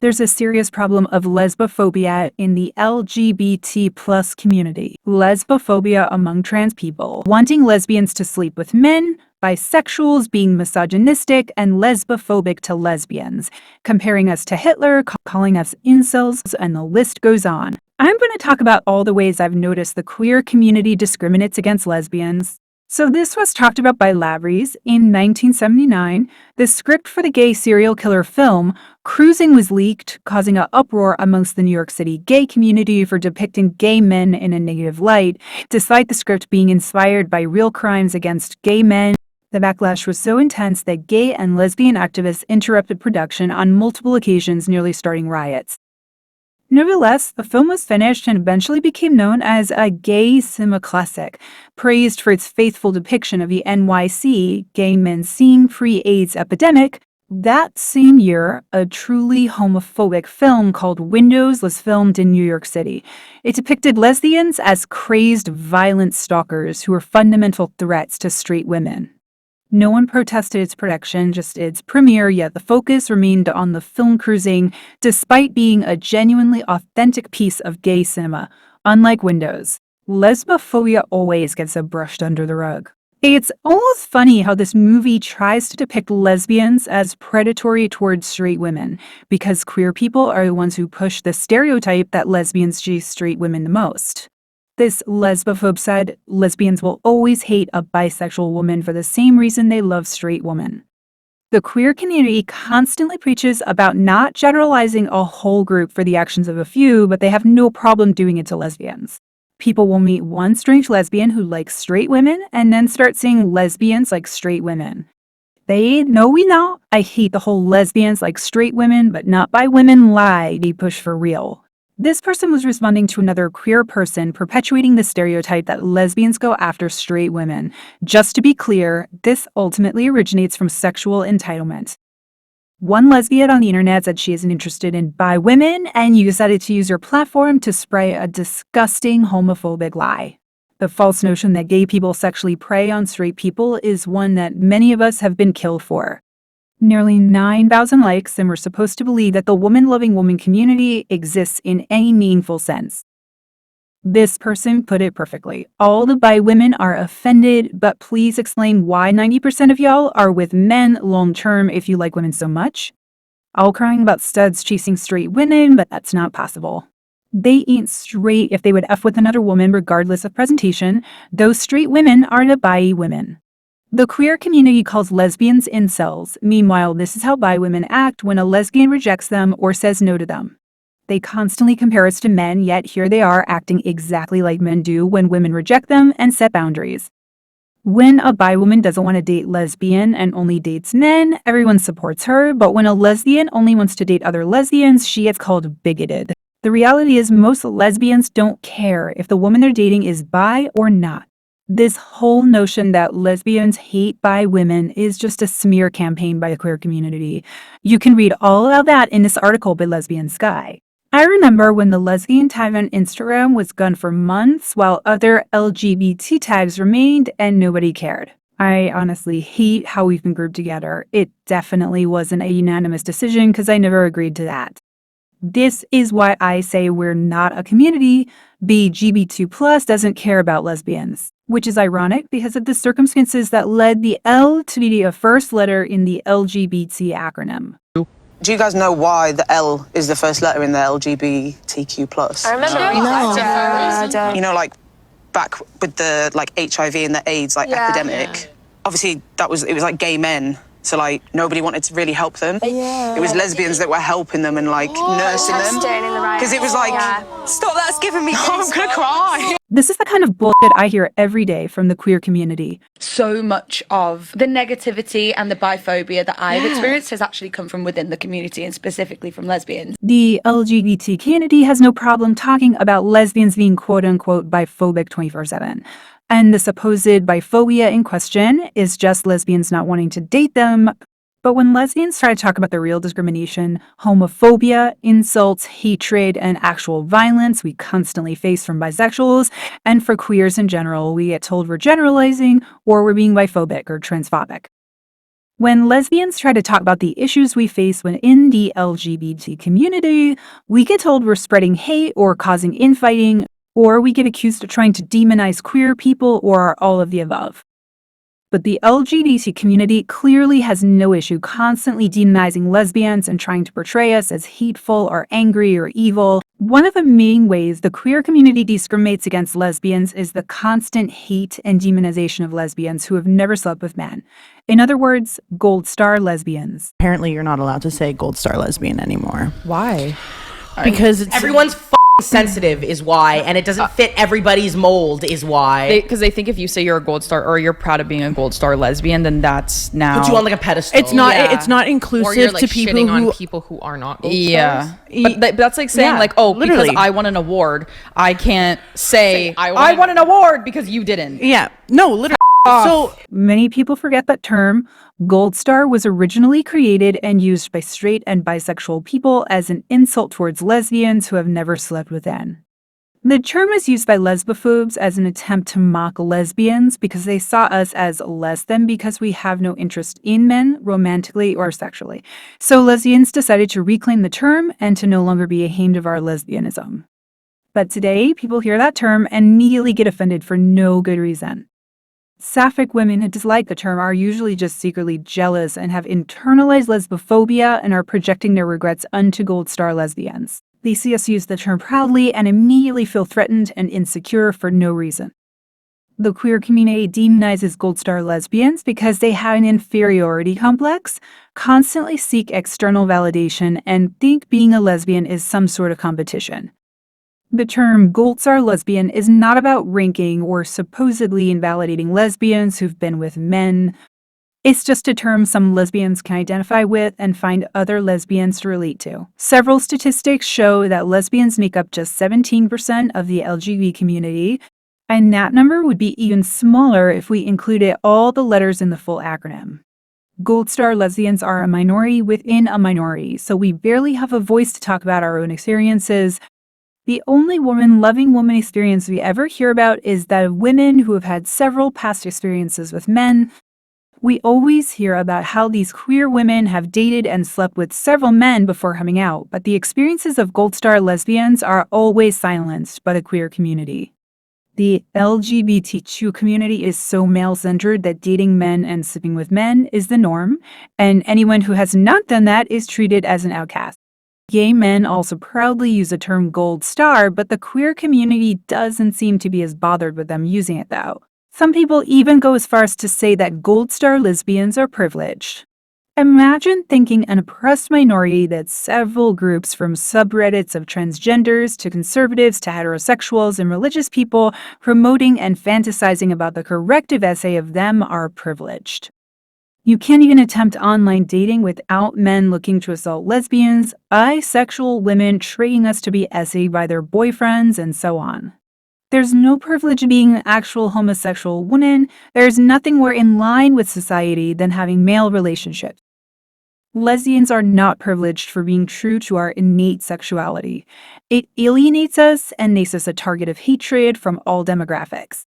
There's a serious problem of lesbophobia in the LGBT plus community. Lesbophobia among trans people, wanting lesbians to sleep with men, bisexuals being misogynistic and lesbophobic to lesbians, comparing us to Hitler, calling us incels, and the list goes on. I'm going to talk about all the ways I've noticed the queer community discriminates against lesbians. So this was talked about by Labries in 1979. The script for the gay serial killer film, Cruising, was leaked, causing an uproar amongst the New York City gay community for depicting gay men in a negative light, despite the script being inspired by real crimes against gay men. The backlash was so intense that gay and lesbian activists interrupted production on multiple occasions, nearly starting riots. Nevertheless, the film was finished and eventually became known as a gay cinema classic, praised for its faithful depiction of the NYC gay men seeing pre-AIDS epidemic. That same year, a truly homophobic film called Windows was filmed in New York City. It depicted lesbians as crazed, violent stalkers who were fundamental threats to straight women. No one protested its production, just its premiere, yet the focus remained on the film Cruising, despite being a genuinely authentic piece of gay cinema. Unlike Windows, lesbophobia always gets brushed under the rug. It's almost funny how this movie tries to depict lesbians as predatory towards straight women, because queer people are the ones who push the stereotype that lesbians chase straight women the most. This lesbophobe said lesbians will always hate a bisexual woman for the same reason they love straight women. The queer community constantly preaches about not generalizing a whole group for the actions of a few, but they have no problem doing it to lesbians. People will meet one strange lesbian who likes straight women and then start seeing lesbians like straight women. We know, I hate the whole lesbians like straight women, but not by women lie, they push for real. This person was responding to another queer person perpetuating the stereotype that lesbians go after straight women. Just to be clear, this ultimately originates from sexual entitlement. One lesbian on the internet said she isn't interested in bi women, and you decided to use your platform to spray a disgusting homophobic lie. The false notion that gay people sexually prey on straight people is one that many of us have been killed for. Nearly 9,000 likes, and we're supposed to believe that the woman-loving woman community exists in any meaningful sense. This person put it perfectly. All the bi women are offended, but please explain why 90% of y'all are with men long-term if you like women so much. All crying about studs chasing straight women, but that's not possible. They ain't straight if they would F with another woman regardless of presentation. Those straight women are the bi women. The queer community calls lesbians incels. Meanwhile, this is how bi women act when a lesbian rejects them or says no to them. They constantly compare us to men, yet here they are acting exactly like men do when women reject them and set boundaries. When a bi woman doesn't want to date lesbian and only dates men, everyone supports her, but when a lesbian only wants to date other lesbians, she gets called bigoted. The reality is most lesbians don't care if the woman they're dating is bi or not. This whole notion that lesbians hate bi women is just a smear campaign by the queer community. You can read all of that in this article by Lesbian Sky. I remember when the lesbian tag on Instagram was gone for months while other LGBT tags remained and nobody cared. I honestly hate how we've been grouped together. It definitely wasn't a unanimous decision because I never agreed to that. This is why I say we're not a community. LGBT+ doesn't care about lesbians, which is ironic because of the circumstances that led the L to be the first letter in the LGBT acronym. Do you guys know why the L is the first letter in the LGBTQ+? I remember researching. You know, like back with the HIV and the AIDS epidemic. Obviously, it was like gay men. So, nobody wanted to really help them. Yeah. It was lesbians that were helping them and, nursing them. Because it was Stop, that's giving me I'm gonna cry. This is the kind of bullshit I hear every day from the queer community. So much of the negativity and the biphobia that I've experienced has actually come from within the community and specifically from lesbians. The LGBT community has no problem talking about lesbians being quote-unquote biphobic 24/7. And the supposed biphobia in question is just lesbians not wanting to date them. But when lesbians try to talk about the real discrimination, homophobia, insults, hatred, and actual violence we constantly face from bisexuals, and for queers in general, we get told we're generalizing or we're being biphobic or transphobic. When lesbians try to talk about the issues we face when in the LGBT community, we get told we're spreading hate or causing infighting, or we get accused of trying to demonize queer people or all of the above. But the LGBT community clearly has no issue constantly demonizing lesbians and trying to portray us as hateful or angry or evil. One of the main ways the queer community discriminates against lesbians is the constant hate and demonization of lesbians who have never slept with men. In other words, gold star lesbians. Apparently, you're not allowed to say gold star lesbian anymore. Why? Because it's Everyone's sensitive is why, and it doesn't fit everybody's mold is why. Because they think if you say you're a gold star or you're proud of being a gold star lesbian, then that's now Put you on like a pedestal. it's not Yeah. it's not inclusive Or you're like to people shitting who on people who are not gold yeah. stars. But that's like saying Yeah, like, oh, literally. because I won an award, I can't say I I won won an award because you didn't. yeah, no, literally. So Many people forget that term. Gold star was originally created and used by straight and bisexual people as an insult towards lesbians who have never slept with men. The term is used by lesbophobes as an attempt to mock lesbians because they saw us as less than because we have no interest in men romantically or sexually. So lesbians decided to reclaim the term and to no longer be ashamed of our lesbianism. But today, people hear that term and immediately get offended for no good reason. Sapphic women who dislike the term are usually just secretly jealous and have internalized lesbophobia and are projecting their regrets onto gold star lesbians. They see us use the term proudly and immediately feel threatened and insecure for no reason. The queer community demonizes gold star lesbians because they have an inferiority complex, constantly seek external validation, and think being a lesbian is some sort of competition. The term gold star lesbian is not about ranking or supposedly invalidating lesbians who've been with men. It's just a term some lesbians can identify with and find other lesbians to relate to. Several statistics show that lesbians make up just 17% of the LGBT community, and that number would be even smaller if we included all the letters in the full acronym. Gold star lesbians are a minority within a minority, so we barely have a voice to talk about our own experiences. The only loving woman experience we ever hear about is that of women who have had several past experiences with men. We always hear about how these queer women have dated and slept with several men before coming out, but the experiences of gold star lesbians are always silenced by the queer community. The LGBTQ community is so male-centered that dating men and sleeping with men is the norm, and anyone who has not done that is treated as an outcast. Gay men also proudly use the term gold star, but the queer community doesn't seem to be as bothered with them using it though. Some people even go as far as to say that gold star lesbians are privileged. Imagine thinking an oppressed minority that several groups from subreddits of transgenders to conservatives to heterosexuals and religious people promoting and fantasizing about the corrective essay of them are privileged. You can't even attempt online dating without men looking to assault lesbians, bisexual women treating us to be essayed by their boyfriends, and so on. There's no privilege being an actual homosexual woman. There's nothing more in line with society than having male relationships. Lesbians are not privileged for being true to our innate sexuality. It alienates us and makes us a target of hatred from all demographics.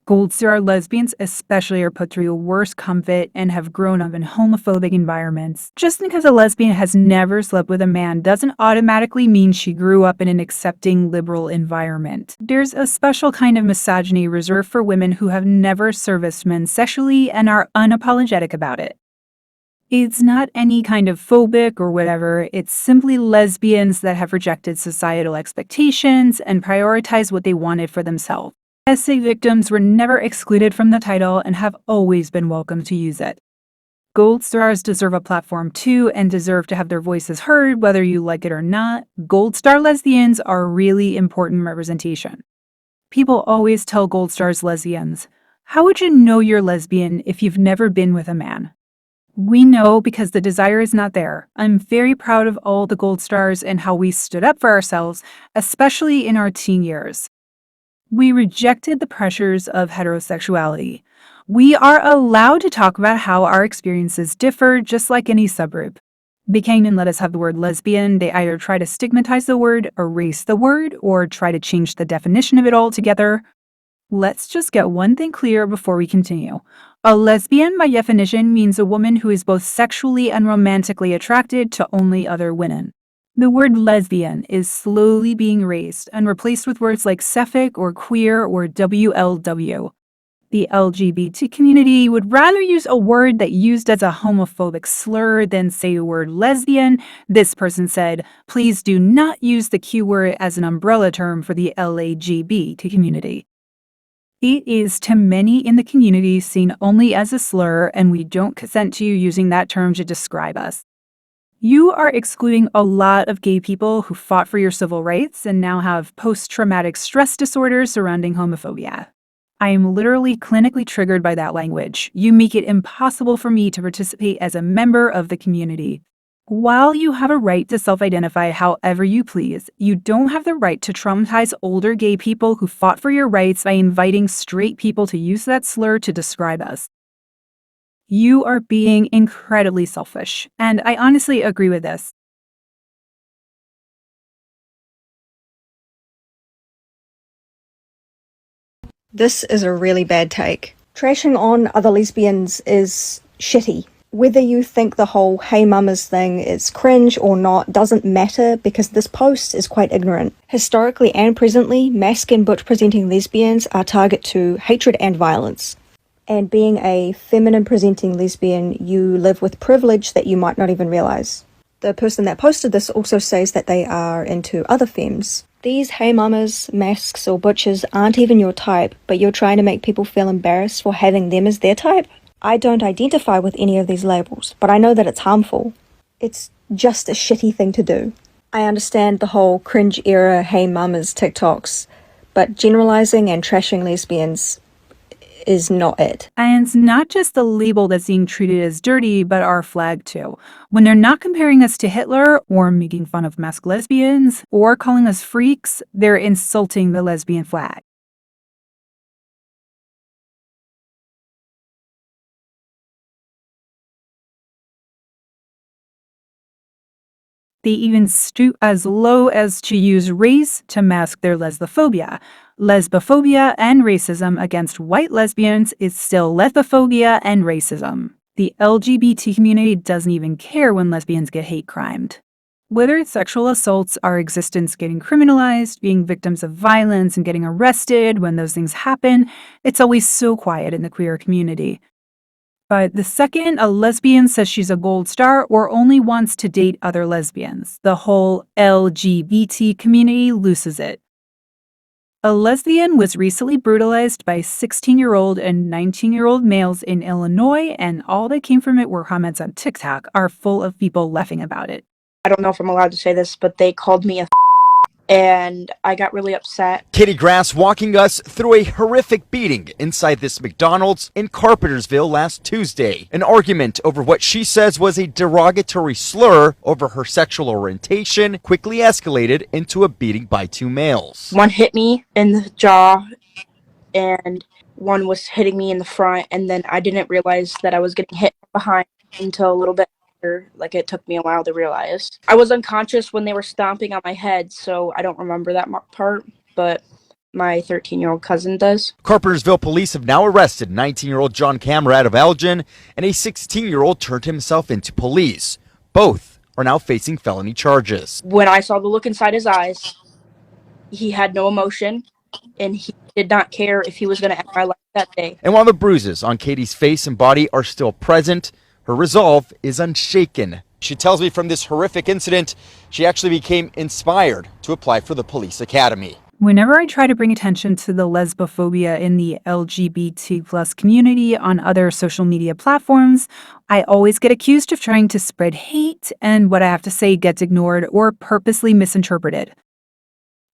Gold star lesbians especially are put through a worse comfort and have grown up in homophobic environments. Just because a lesbian has never slept with a man doesn't automatically mean she grew up in an accepting liberal environment. There's a special kind of misogyny reserved for women who have never serviced men sexually and are unapologetic about it. It's not any kind of phobic or whatever, it's simply lesbians that have rejected societal expectations and prioritized what they wanted for themselves. Essay victims were never excluded from the title and have always been welcome to use it. Gold stars deserve a platform too and deserve to have their voices heard whether you like it or not. Gold star lesbians are really important representation. People always tell gold stars lesbians, how would you know you're lesbian if you've never been with a man? We know because the desire is not there. I'm very proud of all the gold stars and how we stood up for ourselves, especially in our teen years. We rejected the pressures of heterosexuality. We are allowed to talk about how our experiences differ just like any subgroup. They can't even let us have the word lesbian. They either try to stigmatize the word, erase the word, or try to change the definition of it altogether. Let's just get one thing clear before we continue. A lesbian, by definition, means a woman who is both sexually and romantically attracted to only other women. The word lesbian is slowly being erased and replaced with words like sapphic or queer or WLW. The LGBT community would rather use a word that used as a homophobic slur than say the word lesbian. This person said, please do not use the Q word as an umbrella term for the LGBT community. It is to many in the community seen only as a slur, and we don't consent to you using that term to describe us. You are excluding a lot of gay people who fought for your civil rights and now have post-traumatic stress disorders surrounding homophobia. I am literally clinically triggered by that language. You make it impossible for me to participate as a member of the community. While you have a right to self-identify however you please, you don't have the right to traumatize older gay people who fought for your rights by inviting straight people to use that slur to describe us. You are being incredibly selfish, and I honestly agree with this. This is a really bad take. Trashing on other lesbians is shitty. Whether you think the whole hey mamas thing is cringe or not doesn't matter because this post is quite ignorant. Historically and presently, masc and butch presenting lesbians are target to hatred and violence. And being a feminine presenting lesbian, you live with privilege that you might not even realize. The person that posted this also says that they are into other femmes. These hey mamas, masks or butches aren't even your type, but you're trying to make people feel embarrassed for having them as their type? I don't identify with any of these labels, but I know that it's harmful. It's just a shitty thing to do. I understand the whole cringe era hey mamas TikToks, but generalizing and trashing lesbians is not it. And it's not just the label that's being treated as dirty, but our flag too. When they're not comparing us to Hitler or making fun of masked lesbians or calling us freaks, they're insulting the lesbian flag. They even stoop as low as to use race to mask their lesbophobia. Lesbophobia and racism against white lesbians is still lesbophobia and racism. The LGBT community doesn't even care when lesbians get hate crimed. Whether it's sexual assaults, our existence getting criminalized, being victims of violence and getting arrested when those things happen, it's always so quiet in the queer community. But the second a lesbian says she's a gold star or only wants to date other lesbians, the whole LGBT community loses it. A lesbian was recently brutalized by 16-year-old and 19-year-old males in Illinois, and all that came from it were comments on TikTok are full of people laughing about it. I don't know if I'm allowed to say this, but they called me a and I got really upset. Kitty Grass walking us through a horrific beating inside this McDonald's in Carpentersville last Tuesday. An argument over what she says was a derogatory slur over her sexual orientation quickly escalated into a beating by two males. One hit me in the jaw and one was hitting me in the front, and then I didn't realize that I was getting hit behind until a little bit. Like, it took me a while to realize. I was unconscious when they were stomping on my head, so I don't remember that part, but my 13-year-old cousin does. Carpentersville police have now arrested 19-year-old John Cameron of Elgin, and a 16-year-old turned himself into police. Both are now facing felony charges. When I saw the look inside his eyes, he had no emotion, and he did not care if he was going to end my life that day. And while the bruises on Katie's face and body are still present, her resolve is unshaken. She tells me from this horrific incident, she actually became inspired to apply for the police academy. Whenever I try to bring attention to the lesbophobia in the LGBT+ community on other social media platforms, I always get accused of trying to spread hate, and what I have to say gets ignored or purposely misinterpreted.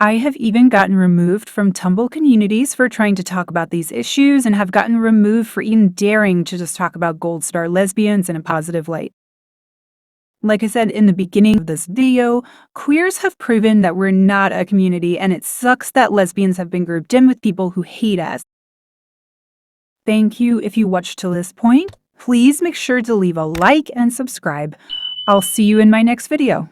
I have even gotten removed from Tumblr communities for trying to talk about these issues and have gotten removed for even daring to just talk about gold star lesbians in a positive light. Like I said in the beginning of this video, queers have proven that we're not a community, and it sucks that lesbians have been grouped in with people who hate us. Thank you if you watched to this point. Please make sure to leave a like and subscribe. I'll see you in my next video.